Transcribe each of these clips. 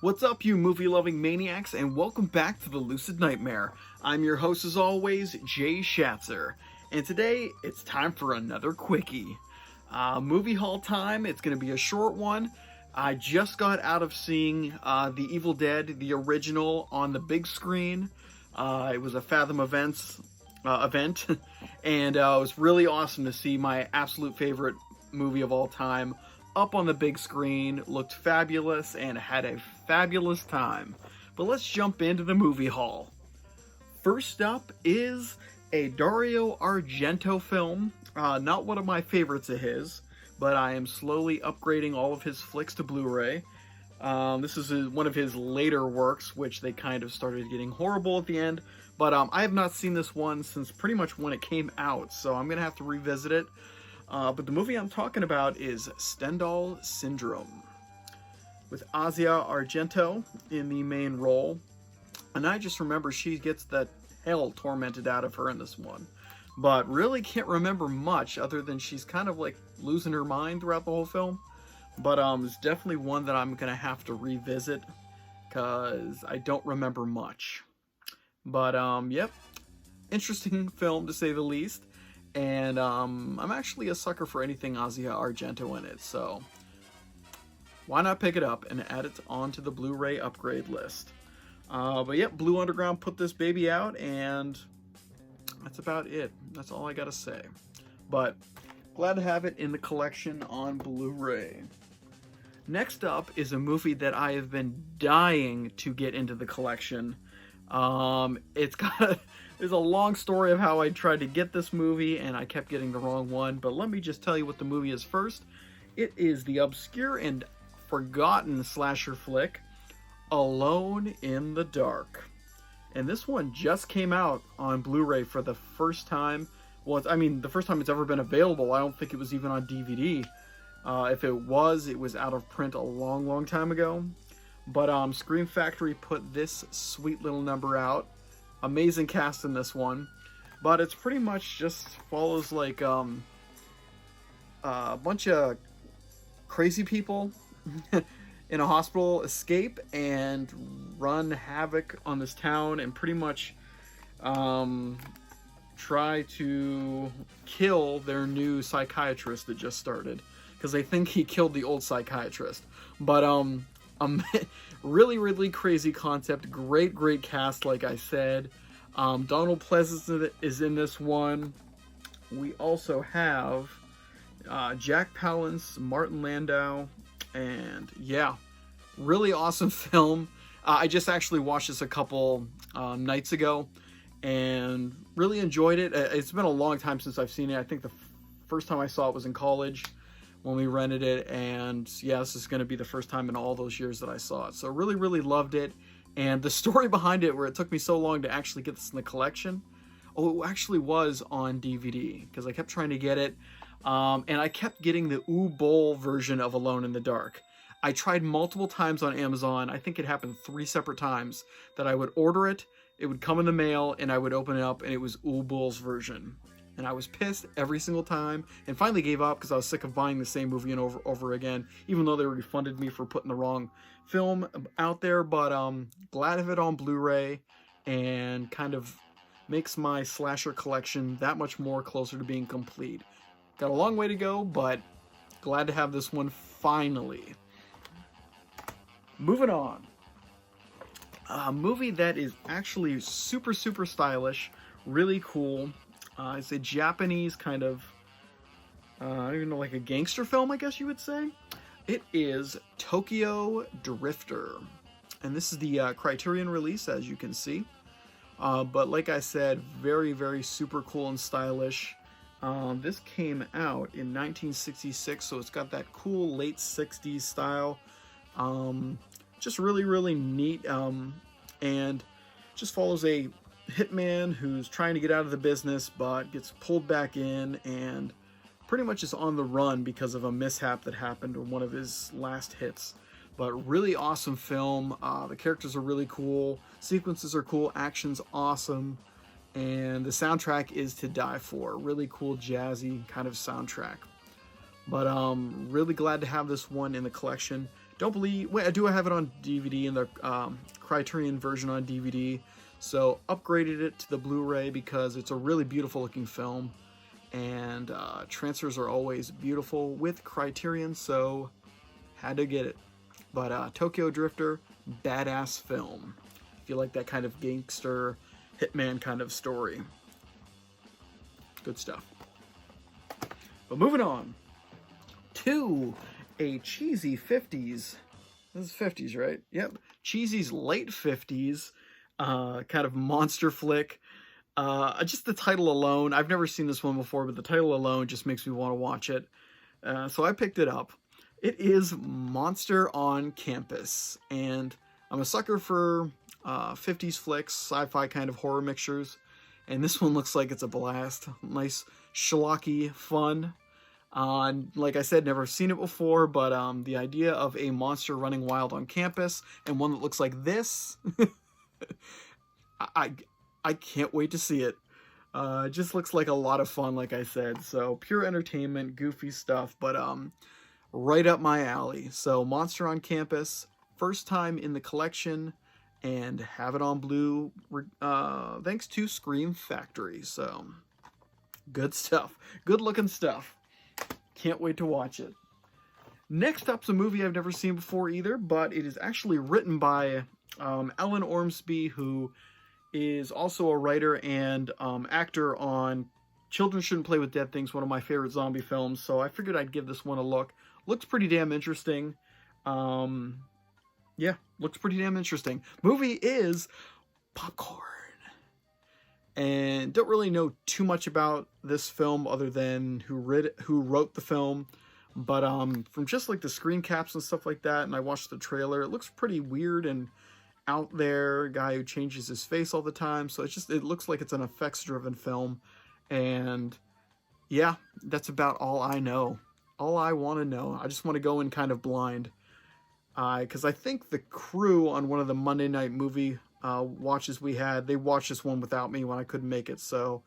What's up, you movie-loving maniacs, and welcome back to the Lucid Nightmare. I'm your host, as always, Jay Schatzer, and today it's time for another Quickie. Movie haul time. It's going to be a short one. I just got out of seeing The Evil Dead, the original, on the big screen. It was a Fathom event, and it was really awesome to see my absolute favorite movie of all time up on the big screen. Looked fabulous and had a fabulous time. But let's jump into the movie haul. First up is a Dario Argento film. Not one of my favorites of his, but I am slowly upgrading all of his flicks to Blu-ray. This is one of his later works, which they kind of started getting horrible at the end. But I have not seen this one since pretty much when it came out, so I'm going to have to revisit it. But the movie I'm talking about is Stendall Syndrome, with Asia Argento in the main role. And I just remember she gets the hell tormented out of her in this one. But really can't remember much other than she's kind of like losing her mind throughout the whole film. But it's definitely one that I'm going to have to revisit because I don't remember much. But yep, interesting film to say the least. And I'm actually a sucker for anything Asia Argento in it, so why not pick it up and add it onto the Blu-ray upgrade list. But yep, Blue Underground put this baby out, and that's about it. That's all I gotta say. But glad to have it in the collection on Blu-ray. Next up is a movie that I have been dying to get into the collection. There's a long story of how I tried to get this movie and I kept getting the wrong one, but let me just tell you what the movie is first. It is the obscure and forgotten slasher flick, Alone in the Dark. And this one just came out on Blu-ray for the first time. Well, the first time it's ever been available. I don't think it was even on DVD. If it was out of print a long, long time ago. But Scream Factory put this sweet little number out. Amazing cast in this one. But it's pretty much just follows like a bunch of crazy people in a hospital escape and run havoc on this town and pretty much try to kill their new psychiatrist that just started. Because they think he killed the old psychiatrist. But really, really crazy concept. Great cast, like I said. Donald Pleasence is in this one. We also have Jack Palance, Martin Landau, and yeah, really awesome film. I just actually watched this a couple nights ago and really enjoyed it. It's been a long time since I've seen it. I think the first time I saw it was in college when we rented it, and yeah, this is going to be the first time in all those years that I saw it. So really loved it, and the story behind it, where it took me so long to actually get this in the collection, it actually was on DVD, because I kept trying to get it, and I kept getting the Bowl version of Alone in the Dark. I tried multiple times on Amazon. I think it happened 3 separate times that I would order it, it would come in the mail, and I would open it up, and it was Bowl's version. And I was pissed every single time, and finally gave up because I was sick of buying the same movie and over again, even though they refunded me for putting the wrong film out there. But glad of it on Blu-ray, and kind of makes my slasher collection that much more closer to being complete. Got a long way to go, but glad to have this one finally. Moving on. A movie that is actually super stylish, really cool. It's a Japanese kind of, I don't even know, like a gangster film, I guess you would say. It is Tokyo Drifter. And this is the Criterion release, as you can see. But like I said, very super cool and stylish. This came out in 1966, so it's got that cool late 60s style. Just really neat, and just follows a hitman who's trying to get out of the business but gets pulled back in and pretty much is on the run because of a mishap that happened on one of his last hits. But really awesome film. The characters are really cool, sequences are cool, action's awesome, and the soundtrack is to die for. Really cool jazzy kind of soundtrack. But really glad to have this one in the collection. don't believe... Wait, I do have it on DVD in the Criterion version on DVD. So upgraded it to the Blu-ray because it's a really beautiful looking film. And transfers are always beautiful with Criterion, so had to get it. But Tokyo Drifter, badass film. If you like that kind of gangster, hitman kind of story. Good stuff. But moving on to a cheesy 50s. This is 50s, right? Yep. Cheesy's late 50s kind of monster flick. Just the title alone, I've never seen this one before, but the title alone just makes me want to watch it. So I picked it up. It is Monster on Campus, and I'm a sucker for 50s flicks, sci-fi kind of horror mixtures, and this one looks like it's a blast. Nice, schlocky fun. Like I said, never seen it before, but the idea of a monster running wild on campus, and one that looks like this, I can't wait to see it. It just looks like a lot of fun, like I said. So pure entertainment, goofy stuff, but right up my alley. So Monster on Campus, first time in the collection, and have it on Blue thanks to Scream Factory. So good stuff. Good looking stuff. Can't wait to watch it. Next up's a movie I've never seen before either, but it is actually written by Ellen Ormsby, who is also a writer and actor on Children Shouldn't Play with Dead Things, one of my favorite zombie films, so I figured I'd give this one a look. Looks pretty damn interesting. Yeah, looks pretty damn interesting. Movie is Popcorn. And don't really know too much about this film other than who wrote the film. But from just like the screen caps and stuff like that, and I watched the trailer, it looks pretty weird and out there. A guy who changes his face all the time. So it looks like it's an effects-driven film. And yeah, that's about all I know. All I want to know. I just want to go in kind of blind. Because I think the crew on one of the Monday night movie watches we had, they watched this one without me when I couldn't make it. So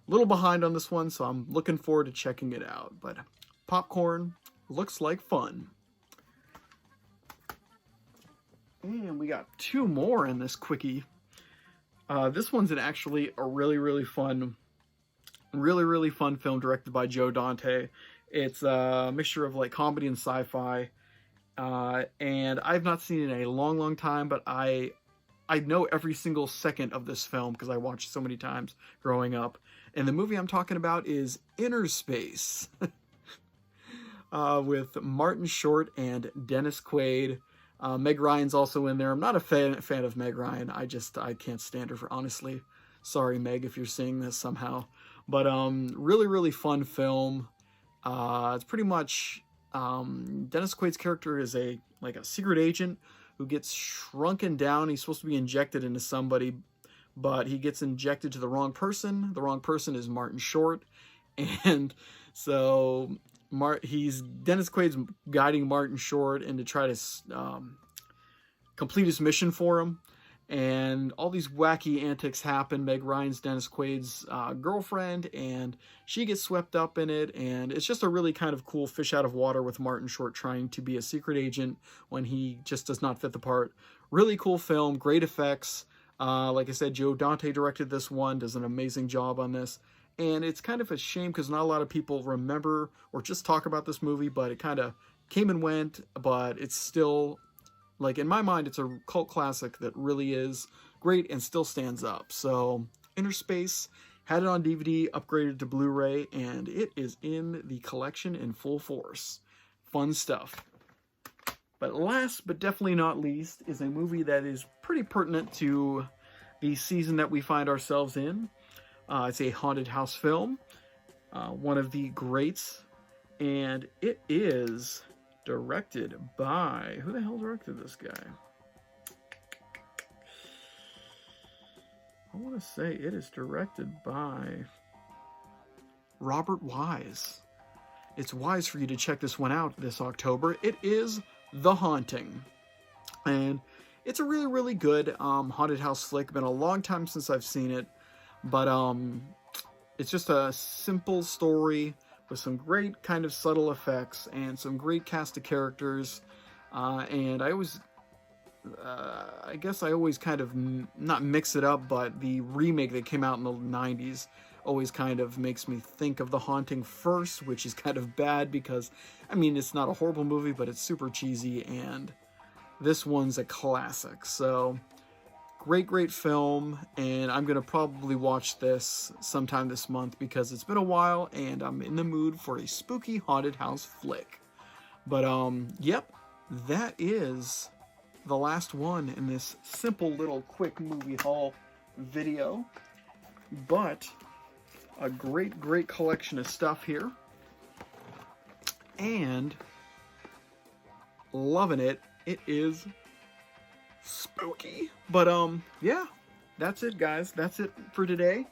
a little behind on this one, so I'm looking forward to checking it out. But Popcorn looks like fun. And we got two more in this quickie. This one's actually a really fun film directed by Joe Dante. It's a mixture of like comedy and sci-fi. And I've not seen it in a long time, but I know every single second of this film because I watched it so many times growing up. And the movie I'm talking about is Inner Space. With Martin Short and Dennis Quaid. Meg Ryan's also in there. I'm not a fan of Meg Ryan. I can't stand her, honestly. Sorry, Meg, if you're seeing this somehow. But really fun film. It's pretty much Dennis Quaid's character is a secret agent who gets shrunken down. He's supposed to be injected into somebody, but he gets injected to the wrong person. The wrong person is Martin Short, and so Dennis Quaid's guiding Martin Short and to try to complete his mission for him. And all these wacky antics happen. Meg Ryan's Dennis Quaid's girlfriend, and she gets swept up in it. And it's just a really kind of cool fish out of water with Martin Short trying to be a secret agent when he just does not fit the part. Really cool film, great effects. Like I said, Joe Dante directed this one, does an amazing job on this. And it's kind of a shame because not a lot of people remember or just talk about this movie, but it kind of came and went, but it's still... like, in my mind, it's a cult classic that really is great and still stands up. So, Inner Space, had it on DVD, upgraded to Blu-ray, and it is in the collection in full force. Fun stuff. But last, but definitely not least, is a movie that is pretty pertinent to the season that we find ourselves in. It's a haunted house film, one of the greats, and it is... directed by... who the hell directed this guy? I want to say it is directed by Robert Wise. It's wise for you to check this one out this October. It is The Haunting. And it's a really good haunted house flick. Been a long time since I've seen it. But it's just a simple story with some great kind of subtle effects and some great cast of characters. And I guess I always kind of not mix it up, but the remake that came out in the 90s always kind of makes me think of The Haunting first, which is kind of bad because, I mean, it's not a horrible movie, but it's super cheesy, and this one's a classic. So, great film, and I'm going to probably watch this sometime this month because it's been a while, and I'm in the mood for a spooky haunted house flick. But, yep, that is the last one in this simple little quick movie haul video. But a great collection of stuff here, and loving it. It is spooky. But yeah, that's it, guys. That's it for today.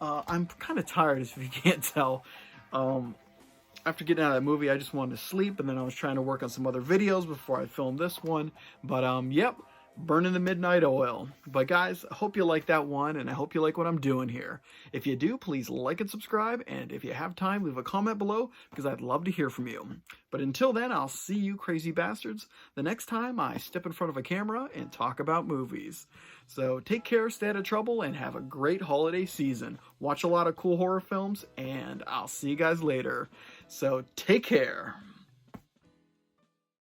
I'm kind of tired, if you can't tell. After getting out of that movie, I just wanted to sleep, and then I was trying to work on some other videos before I filmed this one. But yep, burning the midnight oil. But guys, I hope you like that one, and I hope you like what I'm doing here. If you do, please like and subscribe, and if you have time, leave a comment below, because I'd love to hear from you. But until then, I'll see you crazy bastards the next time I step in front of a camera and talk about movies. So take care, stay out of trouble, and have a great holiday season. Watch a lot of cool horror films, and I'll see you guys later. So take care.